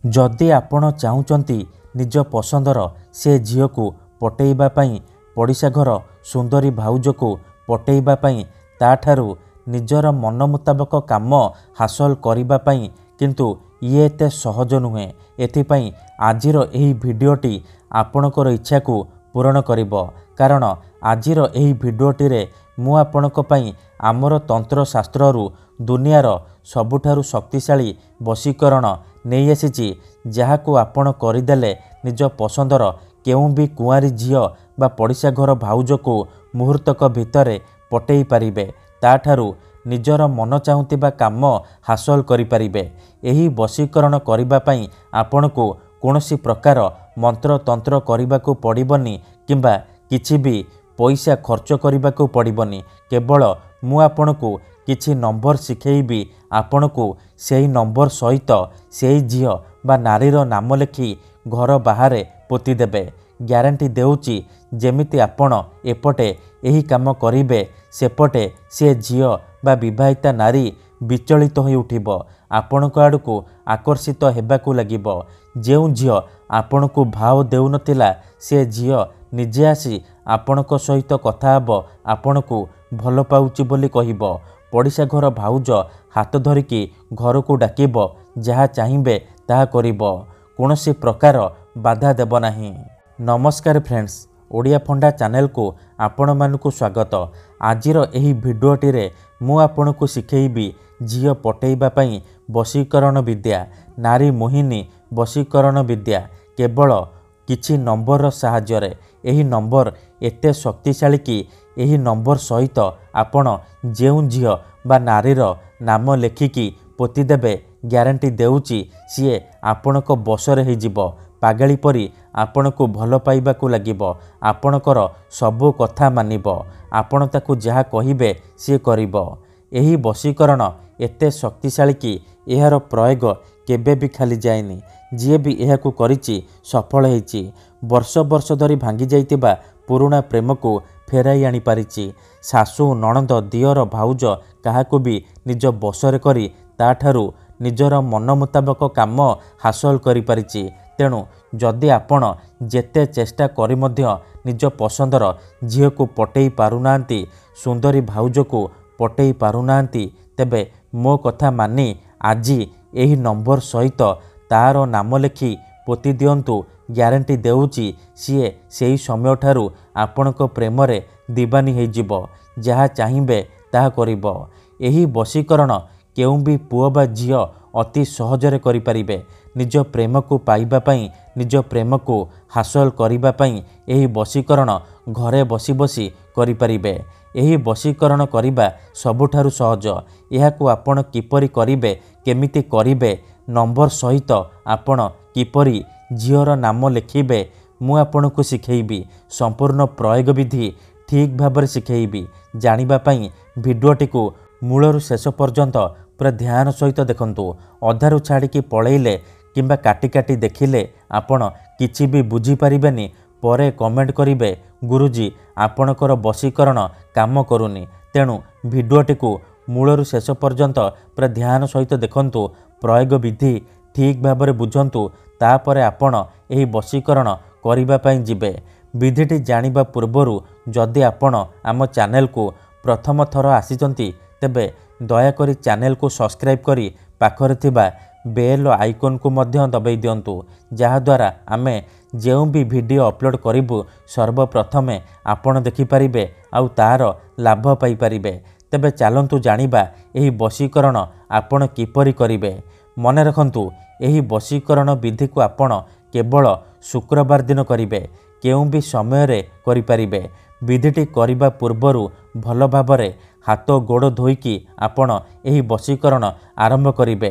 जदि आपण चाहुचंती निज पसंदर से झील को पटेइबा पई पड़िशा घर सुंदरी भाउज को पटेइबा पई ताठारु निजर मन मुताबक काम हासिल करिबा पई किंतु ये एते सहज नुहे। एथिपाई आजिर एही भिडियोटी आपणकर इच्छा को पूरण करिबो कारण आजिर एही भिडियोटी रे मु आपणक पई आमर तंत्र शास्त्ररु दुनियार सबुठारु शक्तिशाली वशीकरण नहीं आसीची जहाकू आपण करिदेले निज पसंदर केउ भी कुआरी झियो बा पड़िशा घर भाउज को मुहूर्तक भितरे पटेई पारिबे ताठारु निजर मन चाहुतिबा काम हासिल करि पारिबे। एही वशीकरण करिबा पई आपणको कोनोसी प्रकार मंत्र तंत्र करिबाकू पड़िबनी किंबा किछि भी पैसा खर्च करिबाकू पड़िबनी केवल मु आपणको किछि नंबर शिखेइबी आपणको सेही नंबर सहित सेही झियो बा नारीर नाम लेखि घर बाहर पोती देबे। ग्यारंटी देउची जेमिति आपण एपटे एही काम करिबे सेपटे से झियो बा विवाहिता नारी विचलित हो उठिबो आपणक आड़कू आकर्षित हेबाकू लागिबो। जेउ झियो आपणकू भाव देउ नथिला से झियो निजे आसी आपणक सहित कथा हबो आपणकू भल पाउची बोली कहिबो। पड़िशा घर भाउज हाथ धरिकी घर को डाकिबो जहा चाहिबे ताहा करिबो कोनोसी प्रकार बाधा देब नाही। नमस्कार फ्रेंड्स, ओडिया फंडा चैनल को आपण मानकु स्वागत। आजिर एही भिडियोटी रे मु आपनकु शिखेइबी झियो पटेइबा पई वशीकरण विद्या नारी मोहिनी वशीकरण विद्या केवल किछि नंबर साहाय्य रे। एही नंबर एते शक्तिशाली कि एही नंबर सहित आपण जेउ झियो बा नारीर नाम लेखिकी पोती देबे ग्यारंटी देउची सीए आपणक बसरे हे जिवो पागली परी आपणकू भल पाइबाकू लागिबो आपणकर सबु कथा मानिबो आपण ताकू जहा कहिबे सी करिबो। एही वशीकरण एते शक्तिशाली कि एहार प्रयोग केबे भी खाली जाएनी जी भी एहाकू करिछि सफल हेछि वर्ष वर्ष धरी भांगी जाइतिबा पुराणा प्रेम को फेराई आनी पारिछि। सासू नणंद दियर भाउज काहाकू भी निज बसरे करी ताठारु निजर मन मुताबक काम हासिल करि पारिछि। तेणु जदि आपण जेते चेष्टा करी मध्य निज पसंदर झियो को पटेई पारुनांती सुंदरी भाउज को पटेई पारुनांती तेबे मो कथा मानी आजी एही नंबर सहित तार नाम लेखि पोती दियंतु ग्यारंटी देउची सीए सेही समय ठारू आपणक प्रेम रे दीवानी हे जिवो जहा चाहिबे ताहा करिवो। एही वशीकरण केउ भी पुओ बा झियो अति सहजरे करि परिबे। निज प्रेम को पाइबा पई निज प्रेम को हासिल करिबा पई एही वशीकरण घरे बसी बसी करि परिबे। एही वशीकरण करिबा सबुठारु सहज। एहाकू आपण किपरि करिबे केमिति करिबे नंबर सहित आपण किपरि झियोर नाम लेखिबे मु आपणकू शिखेइबी संपूर्ण प्रयोग विधि ठीक भाबरे शिखेइबी। जानिबा पई भिडियोटी को मूलरु शेष पर्यंत पूरा ध्यान सहित देखंतु। अधारु छाड़िकी पळेइले किंबा काटी काटी देखिले आपण किछि भी बुझी पारिबेनी परे कमेंट करिवे गुरुजी आपणकर वशीकरण काम करूनी। तेणु भिडियोटी को मूलरु शेष पर्यंत पूरा ध्यान सहित देखंतु प्रयोग विधि ठीक भाबरे बुझंतु तापरे आपण एही वशीकरण करिबा पई जिबे। विधिटी जानिबा पूर्वरु जदि आपण आम चैनल को प्रथम थर आसीचंती तेबे दयाकरी चैनल को सब्सक्राइब करी पाखरे थिबा बेल आइकन को मध्य दबाई दियंतु जहाद्वारा आमे जेउ भी वीडियो अपलोड करिबु सर्वप्रथमे आपण देखि परिबे आउ तार लाभ पाई परिबे। तेबे चलंतु जानिबा एही वशीकरण आपण किपरि करिबे। मने रखंतु एही वशीकरण विधि को आपण केवल शुक्रवार दिन करिबे केउ भी समय रे करि परिबे। विधिटी करिबा पूर्वरु भल भाबरे हाथ गोड़ धोईकी आपण एही वशीकरण आरंभ करिबे।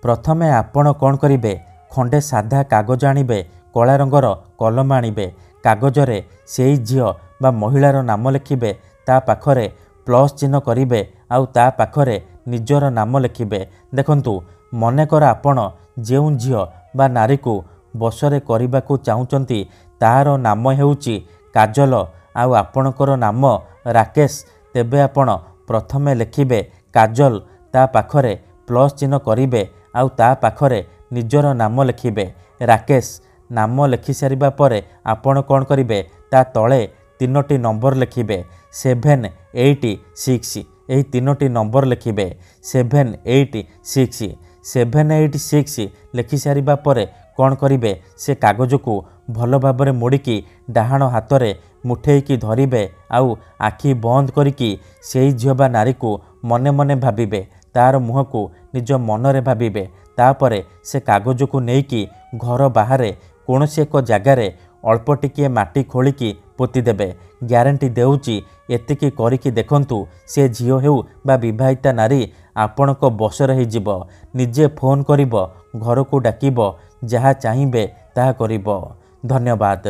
प्रथमे आपण कोन करिबे खंडे साधा कागज आनिबे कला रंगर कलम आनिबे कागजरे सेई झियो बा महिलार नाम लेखिबे ता पाखरे प्लस चिन्ह करिबे आउ ता पाखरे निजर नाम लेखिबे। देखंतु मनेकर आपण जेउ झियो बा नारी को बसरे करिबाकू चाहुचंती तार नाम हेउची काजल आउ आपणकर नाम राकेश तेबे आपण प्रथमे लेखिबे काजल ता पाखरे प्लस चिन्ह करिबे आउ ता पाखरे ନିଜର ନାମ ଲେଖିବେ। ରାକେଶ ନାମ ଲେଖି ସାରିବା ପରେ ଆପଣ କ'ଣ କରିବେ, ତା ତଳେ 3ଟି ନମ୍ବର ଲେଖିବେ। 786 ଏହି 3ଟି ନମ୍ବର ଲେଖିବେ। 786 786 ଲେଖି ସାରିବା ପରେ କ'ଣ କରିବେ, ସେ କାଗଜକୁ ଭଲ ଭାବରେ ମୋଡ଼ିକି ଡାହାଣ ହାତରେ ମୁଠେଇକି ଧରିବେ। ଆଉ ଆଖି ବନ୍ଦ କରିକି ସେଇ ଝିଅ ବା ନାରୀକୁ ମନେ ମନେ ଭାବିବେ। ତାର ମୁହଁକୁ ନିଜ ମନରେ ଭାବିବେ। ତାପରେ ସେ କାଗଜକୁ ନେଇକି ଘର ବାହାରେ କୌଣସି ଏକ ଜାଗାରେ ଅଳ୍ପ ଟିକିଏ ମାଟି ଖୋଳିକି ପୋତିଦେବେ। ଗ୍ୟାରେଣ୍ଟି ଦେଉଛି, ଏତିକି କରିକି ଦେଖନ୍ତୁ, ସେ ଝିଅ ହେଉ ବା ବିବାହିତା ନାରୀ ଆପଣଙ୍କ ବଶରେ ହେଇଯିବ। ନିଜେ ଫୋନ୍ କରିବ, ଘରକୁ ଡାକିବ, ଯାହା ଚାହିଁବେ ତାହା କରିବ। ଧନ୍ୟବାଦ।